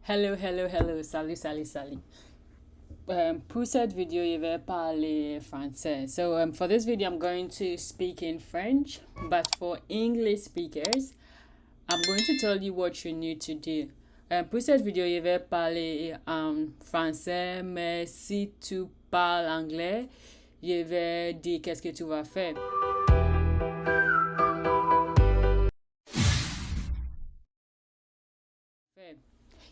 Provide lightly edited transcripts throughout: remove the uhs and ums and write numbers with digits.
Hello, hello, hello, salut, salut, salut. Pour cette vidéo, je vais parler français. So, for this video, I'm going to speak in French, but for English speakers, I'm going to tell you what you need to do. Pour cette vidéo, je vais parler en français, mais si tu parles anglais, je vais dire qu'est-ce que tu vas faire.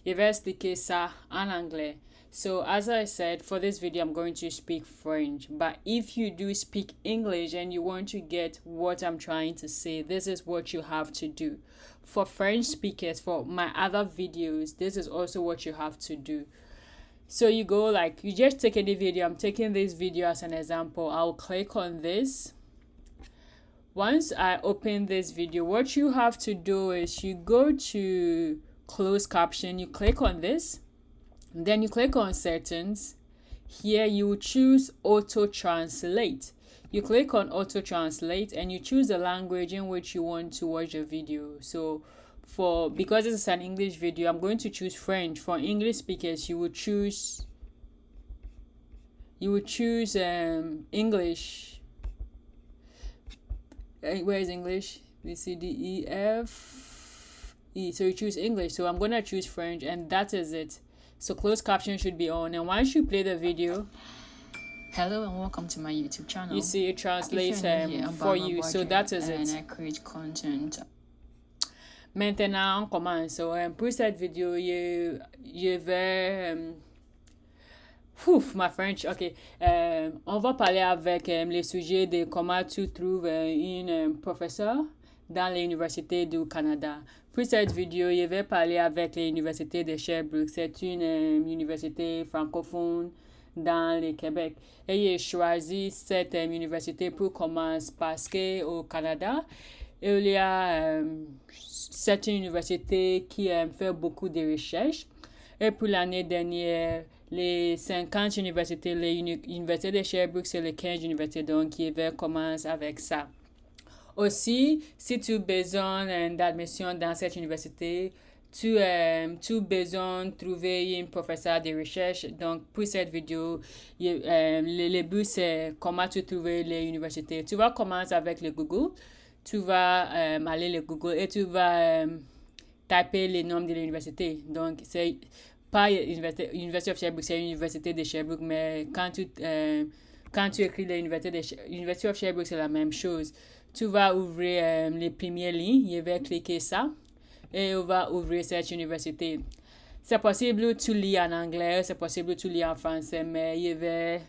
Je vais expliquer ça en anglais. So as I said, for this video, I'm going to speak French. But if you do speak English and you want to get what I'm trying to say, this is what you have to do. For French speakers, for my other videos, this is also what you have to do. So you go like, you just take any video. I'm taking this video as an example. I'll click on this. Once I open this video, what you have to do is you go to closed caption, you click on this, then you click on settings. Here you choose auto translate. You click on auto translate and you choose the language in which you want to watch the video. So because this is an English video, I'm going to choose French. For English speakers, you would choose English. Where is English? B, C, D, E, F, E. So you choose English. So I'm going to choose French, and that is it. So closed caption should be on. And once you play the video, hello and welcome to my YouTube channel. You see it translates for you. So that is it. And I create content. Maintenant, on commence. So pour cette vidéo, je vais... ma French, ok. On va parler avec les sujets de comment tu trouves une professeur dans l'Université du Canada. Pour cette vidéo, je vais parler avec l'Université de Sherbrooke. C'est une université francophone dans le Québec. Et j'ai choisi cette université pour commencer parce qu'au Canada, il y a cette université qui fait beaucoup de recherches. Et pour l'année dernière, les 50 universités, l'université de Sherbrooke, c'est les 15 universités, donc qui va commencer avec ça. Aussi, si tu as besoin d'admission dans cette université, tu as besoin de trouver un professeur de recherche. Donc, pour cette vidéo, le but, c'est comment tu trouves les universités. Tu vas commencer avec le Google. Tu vas aller le Google et tu vas taper les noms de l'université. Donc, c'est pas University of Sherbrooke, c'est l'université de Sherbrooke, mais quand tu écris l'université of Sherbrooke, c'est la même chose. Tu vas ouvrir les premières lignes, je vais cliquer ça et on va ouvrir cette université. C'est possible tu lis en anglais, c'est possible tu lis en français, mais je vais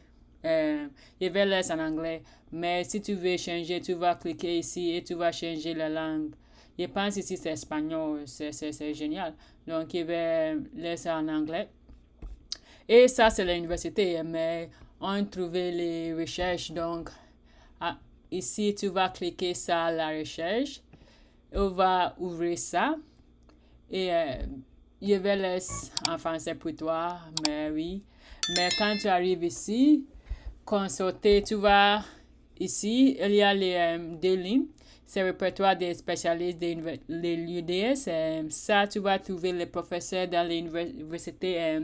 laisser en anglais. Mais si tu veux changer, tu vas cliquer ici et tu vas changer la langue. Je pense ici c'est espagnol, c'est génial. Donc je vais laisser en anglais. Et ça c'est l'université, mais on trouve les recherches. Donc ici tu vas cliquer sur la recherche. On va ouvrir ça. Et je vais laisser en français pour toi, mais oui. Mais quand tu arrives ici, consulter, tu vas ici, il y a les deux lignes. C'est le répertoire des spécialistes de l'UDS. Ça, tu vas trouver les professeurs dans l'université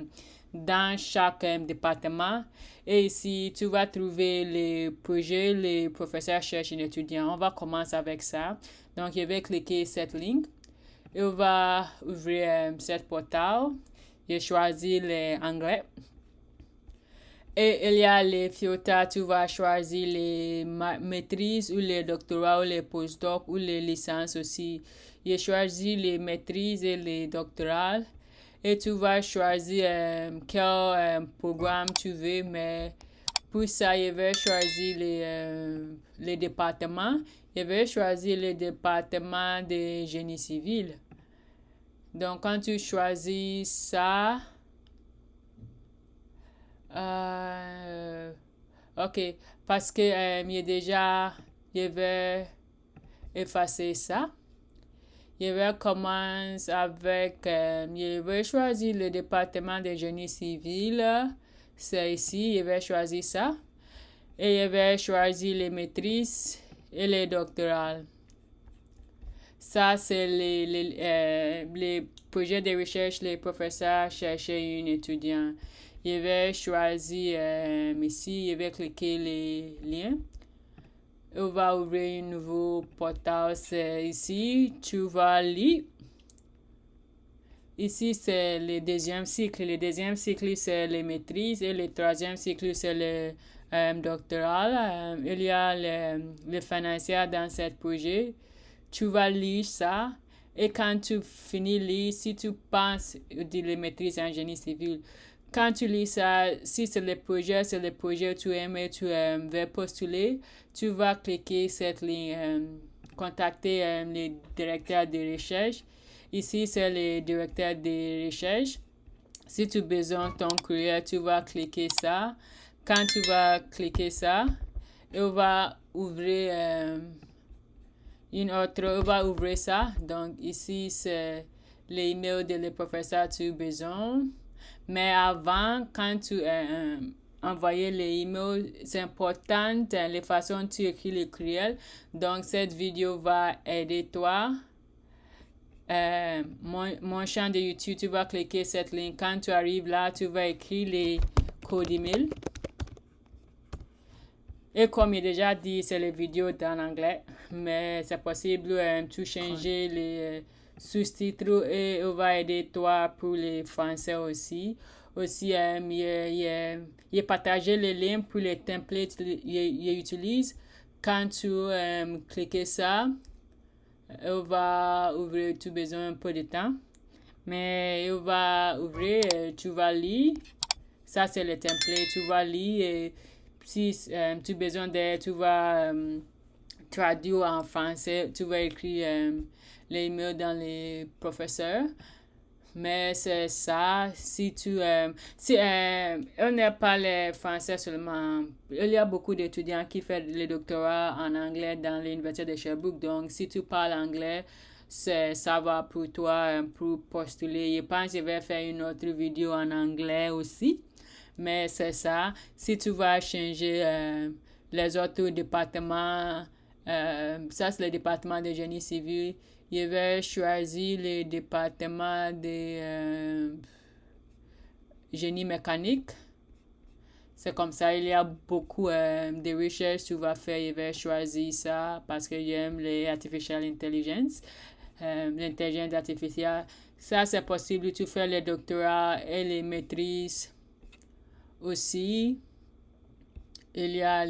dans chaque département. Et ici, tu vas trouver les projets, les professeurs cherchent un étudiant. On va commencer avec ça. Donc, je vais cliquer cette ligne. Et on va ouvrir cette portail. J'ai choisi l'anglais. Et il y a les filtres, tu vas choisir les maîtrises ou les doctorats ou les postdocs ou les licences aussi. J'ai choisi les maîtrises et les doctorats. Et tu vas choisir quel programme tu veux, mais pour ça, je vais choisir les départements. Je vais choisir le département de génie civil. Donc, quand tu choisis ça, ok, parce que je vais effacer ça. Je vais commencer avec, je vais choisir le département de génie civil. C'est ici, je vais choisir ça. Et je vais choisir les maîtrises et les doctorats. Ça, c'est les projets de recherche, les professeurs cherchaient un étudiant. Je vais choisir ici, je vais cliquer les liens. On va ouvrir un nouveau portail. Ici, tu vas lire. Ici, c'est le deuxième cycle. Le deuxième cycle, c'est les maîtrises. Et le troisième cycle, c'est le doctoral. Il y a le financier dans ce projet. Tu vas lire ça. Et quand tu finis de lire, si tu penses de les maîtrises en génie civil, quand tu lis ça, si c'est le projet que tu aimes et tu veux postuler, tu vas cliquer cette ligne, contacter les directeurs de recherche. Ici, c'est le directeur de recherche. Si tu as besoin de ton courriel, tu vas cliquer ça. Quand tu vas cliquer ça, on va ouvrir on va ouvrir ça. Donc, ici, c'est l'email de le professeur que tu as besoin. Mais avant, quand tu envoyer les emails, c'est important la façon dont tu écris le courriel. Donc, cette vidéo va aider toi. Mon champ de YouTube, tu vas cliquer cette ligne. Quand tu arrives là, tu vas écrire les codes email. Et comme j'ai déjà dit, c'est les vidéos en anglais. Mais c'est possible de changer les sous-titres et on va aider toi pour les français aussi. Aussi, il partagé les liens pour les templates qu'il utilise. Quand tu cliques ça, on va ouvrir, tu as besoin un peu de temps. Mais on va ouvrir, tu vas lire. Ça, c'est le template. Tu vas lire et si tu as besoin d'aide, tu vas traduire en français. Tu vas écrire les emails dans les professeurs. Mais c'est ça, si tu... on n'est pas le français seulement. Il y a beaucoup d'étudiants qui font le doctorat en anglais dans l'université de Sherbrooke. Donc, si tu parles anglais, ça va pour toi pour postuler. Je pense que je vais faire une autre vidéo en anglais aussi. Mais c'est ça. Si tu vas changer les autres départements, ça c'est le département de génie civil. Je vais choisir le département de génie mécanique. C'est comme ça, il y a beaucoup de recherches que tu vas faire. Je vais choisir ça parce que j'aime l'artificial intelligence, l'intelligence artificielle. Ça, c'est possible. Tu fais le doctorat et les maîtrises aussi. Il y a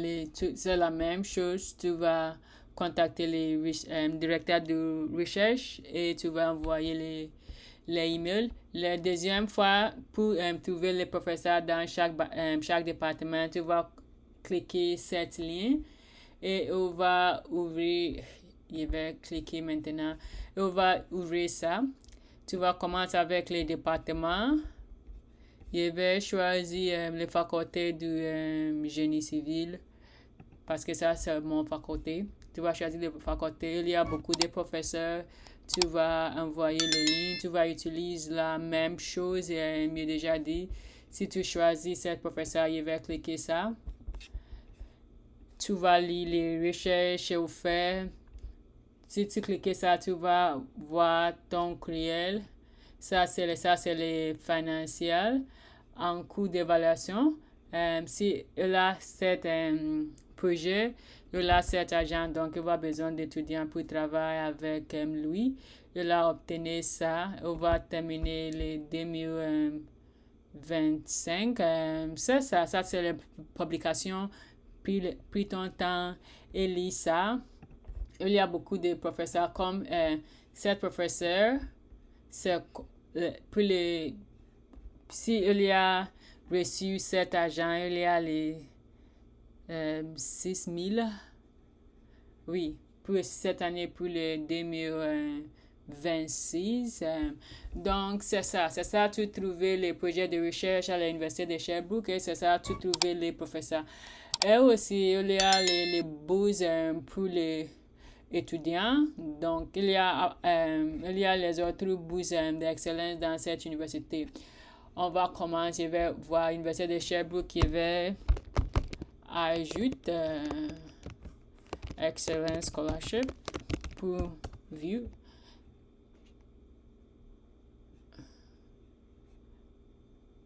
c'est la même chose. Tu vas contacter les directeurs de recherche et tu vas envoyer les emails. La deuxième fois, pour trouver les professeurs dans chaque département, tu vas cliquer cette ligne et on va ouvrir. Je vais cliquer maintenant. Et on va ouvrir ça. Tu vas commencer avec les départements. Je vais choisir les facultés du génie civil parce que ça, c'est mon faculté. Tu vas choisir les facultés. Il y a beaucoup de professeurs. Tu vas envoyer les lignes. Tu vas utiliser la même chose. J'ai déjà dit. Si tu choisis cette professeur, je vais cliquer ça. Tu vas lire les recherches ou faire. Si tu cliques ça, tu vas voir ton courriel. Ça, c'est les financiers en cours d'évaluation. Si il a cet projet, il a cet agent, donc il va besoin d'étudiants pour travailler avec lui. Il a obtenu ça. On va terminer les 2025. Ça c'est la publication. Puis ton temps et lis ça. Il y a beaucoup de professeurs comme cet professeur. C'est pour les si il y a reçu cet agent, il y a les 6000. Oui, pour cette année, pour le 2026. Donc, c'est ça. C'est ça, tu trouves les projets de recherche à l'Université de Sherbrooke et c'est ça, tu trouves les professeurs. Et aussi, il y a les bourses pour les étudiants. Donc, il y a les autres bourses d'excellence dans cette université. On va commencer, je vais voir l'Université de Sherbrooke qui va ajouter Excellence Scholarship pour View.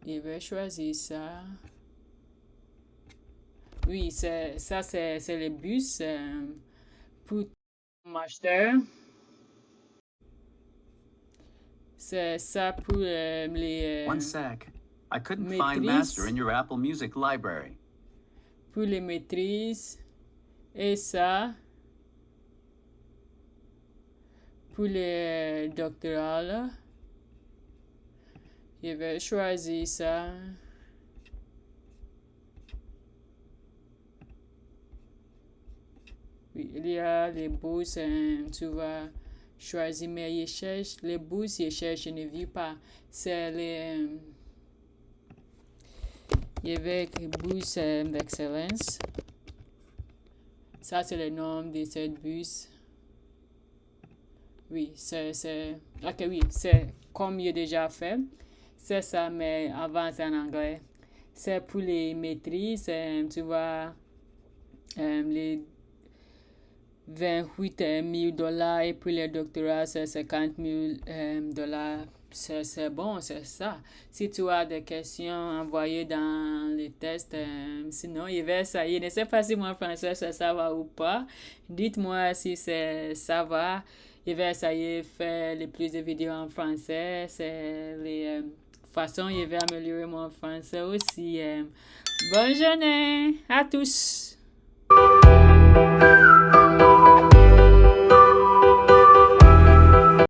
Je vais choisir ça. Oui, c'est le bus pour master. C'est ça pour les One sec. I couldn't find master in your Apple Music library. pour les maîtrises. Et ça pour les doctorats. Je vais choisir ça. Oui, il y a les bourses, tu vas choisir mes recherches. Les bourses, recherches, je ne vis pas. C'est les. Je vais écrire bourse d'excellence. Ça, c'est le nom de cette bourse. Oui, c'est. Ok, oui, c'est comme j'ai déjà fait. C'est ça, mais avant, c'est en anglais. C'est pour les maîtrises, tu vois, les 28 000 dollars et puis les doctorats, c'est 50 000 dollars. C'est bon, c'est ça. Si tu as des questions, envoyées dans les tests. Sinon, je vais essayer. Je ne sais pas si mon français, ça va ou pas. Dites-moi si ça va. Je vais essayer de faire les plus de vidéos en français. C'est les façons, je vais améliorer mon français aussi. Bonne journée à tous!